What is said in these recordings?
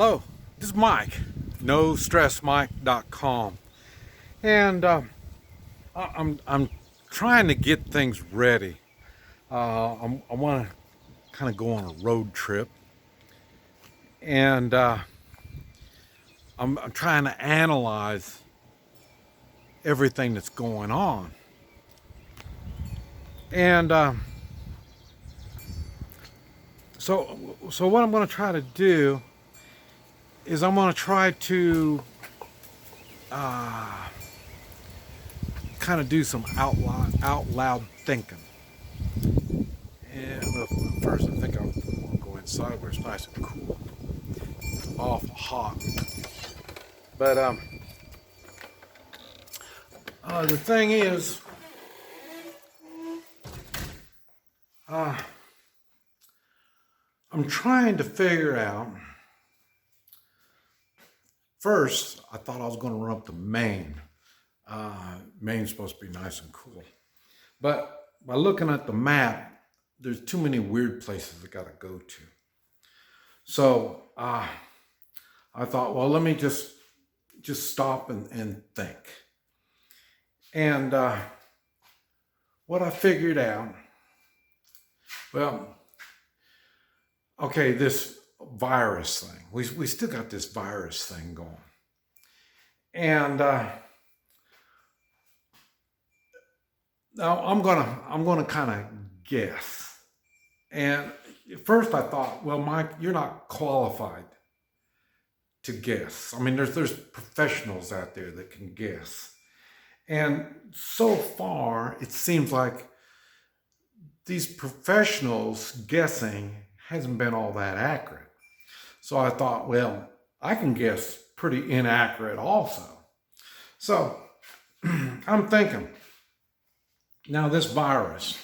Hello, this is Mike, NoStressMike.com, and I'm trying to get things ready. I want to kind of go on a road trip, and I'm trying to analyze everything that's going on, and so what I'm going to try to do is I'm going to try to kind of do some out loud thinking. And first, I think I'll go inside where it's nice and cool. It's awful hot. But the thing is, I'm trying to figure out. First, I thought I was going to run up to Maine. Maine's supposed to be nice and cool. But by looking at the map, there's too many weird places I got to go to. So I thought, well, let me just stop and think. And what I figured out, well, okay, this virus thing. We still got this virus thing going. And now I'm gonna kind of guess. And at first I thought, well, Mike, you're not qualified to guess. I mean, there's professionals out there that can guess. And so far, it seems like these professionals guessing hasn't been all that accurate. So I thought, well, I can guess pretty inaccurate also. So I'm thinking, now this virus,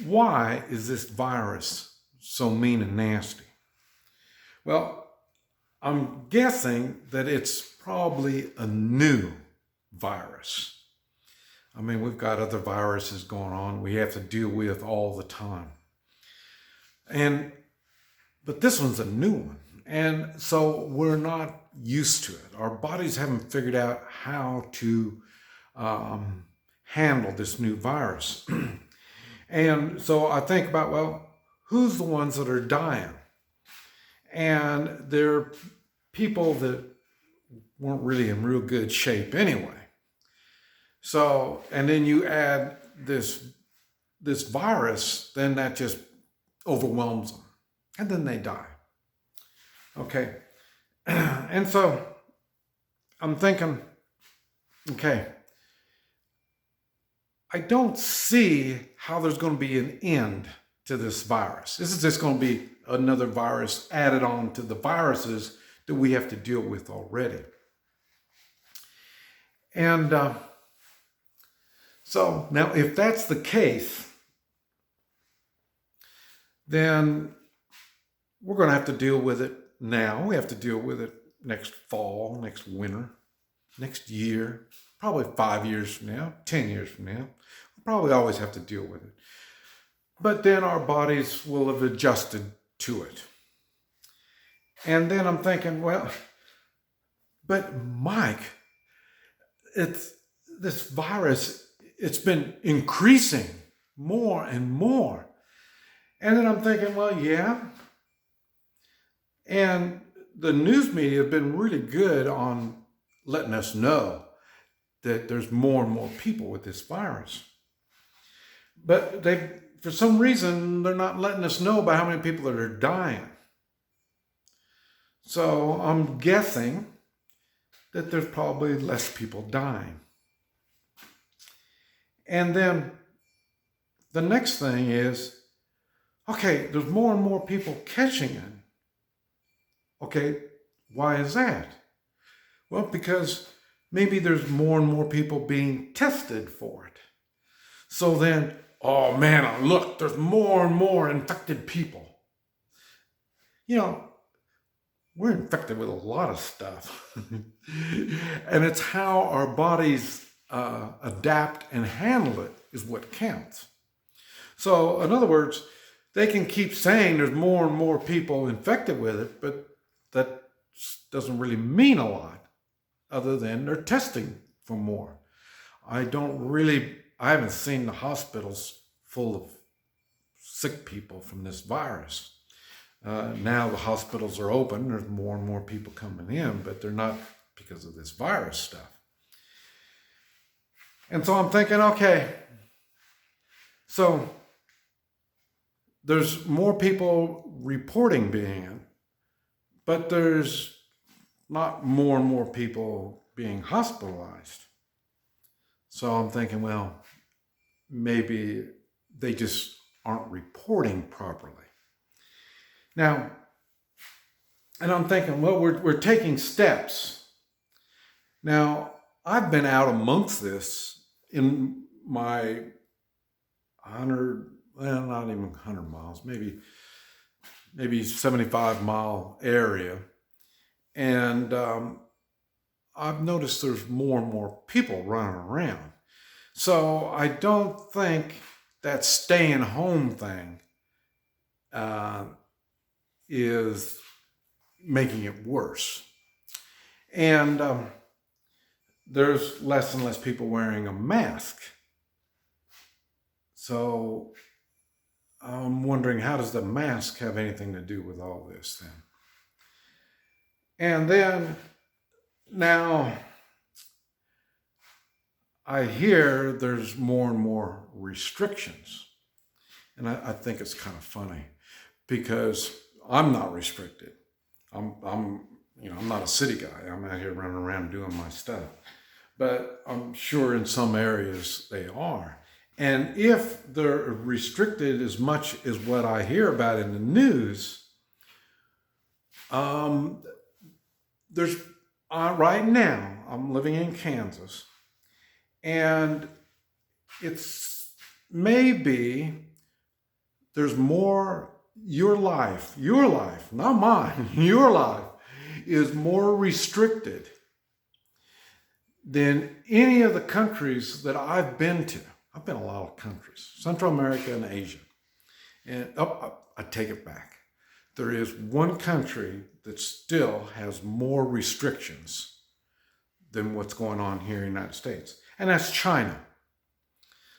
why is this virus so mean and nasty? Well, I'm guessing that it's probably a new virus. I mean, we've got other viruses going on we have to deal with all the time. But this one's a new one. And so we're not used to it. Our bodies haven't figured out how to handle this new virus. And so I think about, well, who's the ones that are dying? And they're people that weren't really in real good shape anyway. So, and then you add this virus, then that just overwhelms them. And then they die. Okay. And so I'm thinking, okay, I don't see how there's going to be an end to this virus. This is just going to be another virus added on to the viruses that we have to deal with already. And so now if that's the case, then we're going to have to deal with it now. We have to deal with it next fall, next winter, next year, probably 5 years from now, 10 years from now. We'll probably always have to deal with it. But then our bodies will have adjusted to it. And then I'm thinking, well, but Mike, this virus, it's been increasing more and more. And then I'm thinking, well, yeah. And the news media have been really good on letting us know that there's more and more people with this virus. But for some reason, they're not letting us know about how many people that are dying. So I'm guessing that there's probably less people dying. And then the next thing is, okay, there's more and more people catching it. Okay, why is that? Well, because maybe there's more and more people being tested for it. So then, oh man, look, there's more and more infected people. You know, we're infected with a lot of stuff. And it's how our bodies adapt and handle it is what counts. So in other words, they can keep saying there's more and more people infected with it, but that doesn't really mean a lot other than they're testing for more. I haven't seen the hospitals full of sick people from this virus. Now the hospitals are open, there's more and more people coming in, but they're not because of this virus stuff. And so I'm thinking, okay, so there's more people reporting being in, but there's not more and more people being hospitalized. So I'm thinking, well, maybe they just aren't reporting properly. Now, and I'm thinking, well, we're taking steps. Now, I've been out amongst this in my 100, well, not even 100 miles, maybe 75-mile area. And I've noticed there's more and more people running around. So I don't think that staying home thing is making it worse. And there's less and less people wearing a mask. So I'm wondering, how does the mask have anything to do with all this then? And then now I hear there's more and more restrictions. And I think it's kind of funny because I'm not restricted. I'm not a city guy. I'm out here running around doing my stuff. But I'm sure in some areas they are. And if they're restricted as much as what I hear about in the news, there's right now, I'm living in Kansas, and it's maybe there's more, your life, not mine, your life is more restricted than any of the countries that I've been to. I've been a lot of countries, Central America and Asia. And I take it back. There is one country that still has more restrictions than what's going on here in the United States, and that's China.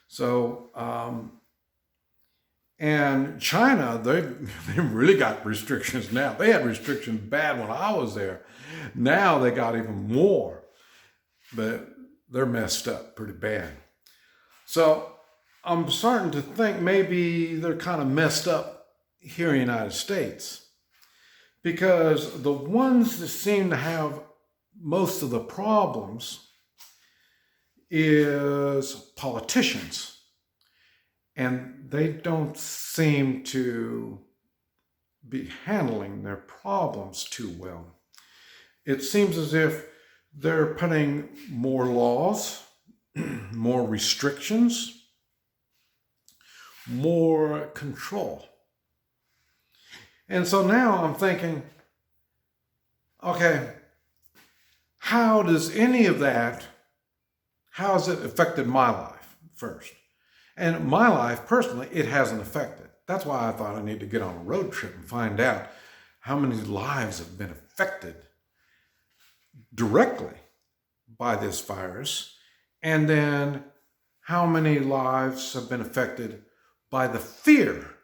So, and China, they really got restrictions now. They had restrictions bad when I was there. Now they got even more, but they're messed up pretty bad. So I'm starting to think maybe they're kind of messed up here in the United States, because the ones that seem to have most of the problems is politicians, and they don't seem to be handling their problems too well. It seems as if they're putting more laws, more restrictions, more control. And so now I'm thinking, okay, how has it affected my life first? And my life, personally, it hasn't affected. That's why I thought I need to get on a road trip and find out how many lives have been affected directly by this virus, and then how many lives have been affected by the fear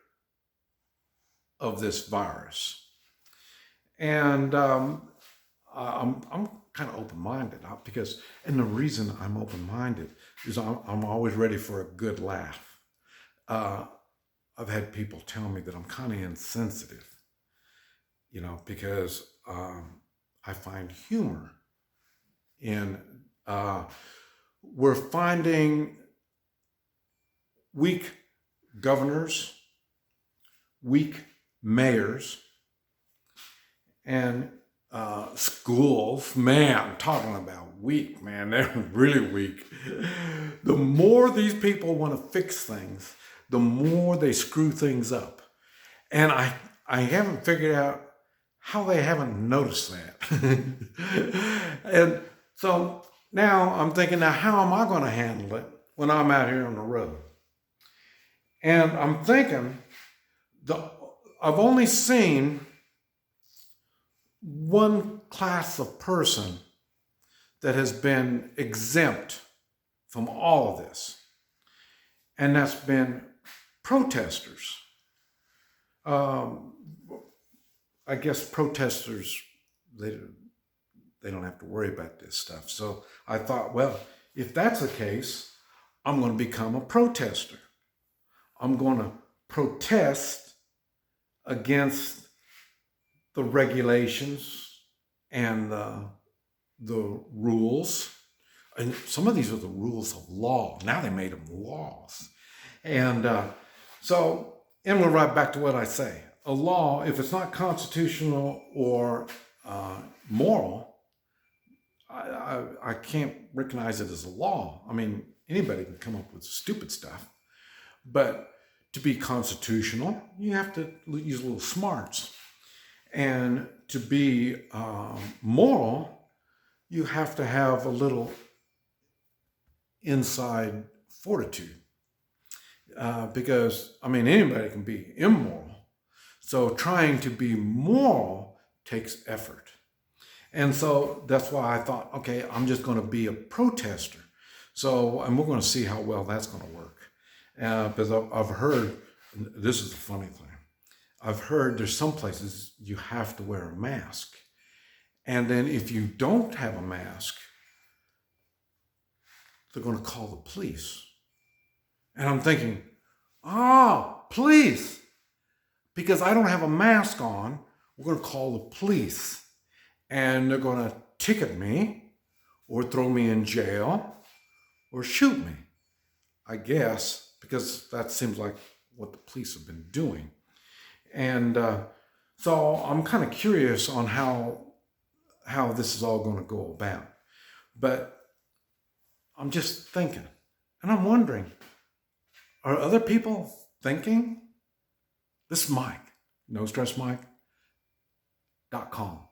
of this virus. And I'm kind of open-minded because, and the reason I'm open-minded is I'm always ready for a good laugh. I've had people tell me that I'm kind of insensitive, because I find humor in, we're finding weak governors, weak mayors, and schools. Man, talking about weak, man, they're really weak. The more these people want to fix things, the more they screw things up. And I haven't figured out how they haven't noticed that. And so now I'm thinking, now how am I going to handle it when I'm out here on the road? And I'm thinking, I've only seen one class of person that has been exempt from all of this, and that's been protesters. I guess protesters, they don't have to worry about this stuff. So I thought, well, if that's the case, I'm going to become a protester. I'm going to protest against the regulations and the rules. And some of these are the rules of law. Now they made them laws. And and we're right back to what I say. A law, if it's not constitutional or moral, I can't recognize it as a law. I mean, anybody can come up with stupid stuff. But to be constitutional, you have to use a little smarts. And to be moral, you have to have a little inside fortitude. Because, I mean, anybody can be immoral. So trying to be moral takes effort. And so that's why I thought, okay, I'm just going to be a protester. So, and we're going to see how well that's going to work. Because I've heard, this is the funny thing, I've heard there's some places you have to wear a mask. And then if you don't have a mask, they're going to call the police. And I'm thinking, police. Because I don't have a mask on, we're going to call the police. And they're going to ticket me or throw me in jail or shoot me, I guess, because that seems like what the police have been doing. And so I'm kind of curious on how this is all going to go about. But I'm just thinking, and I'm wondering, are other people thinking? This is Mike, NoStressMike.com.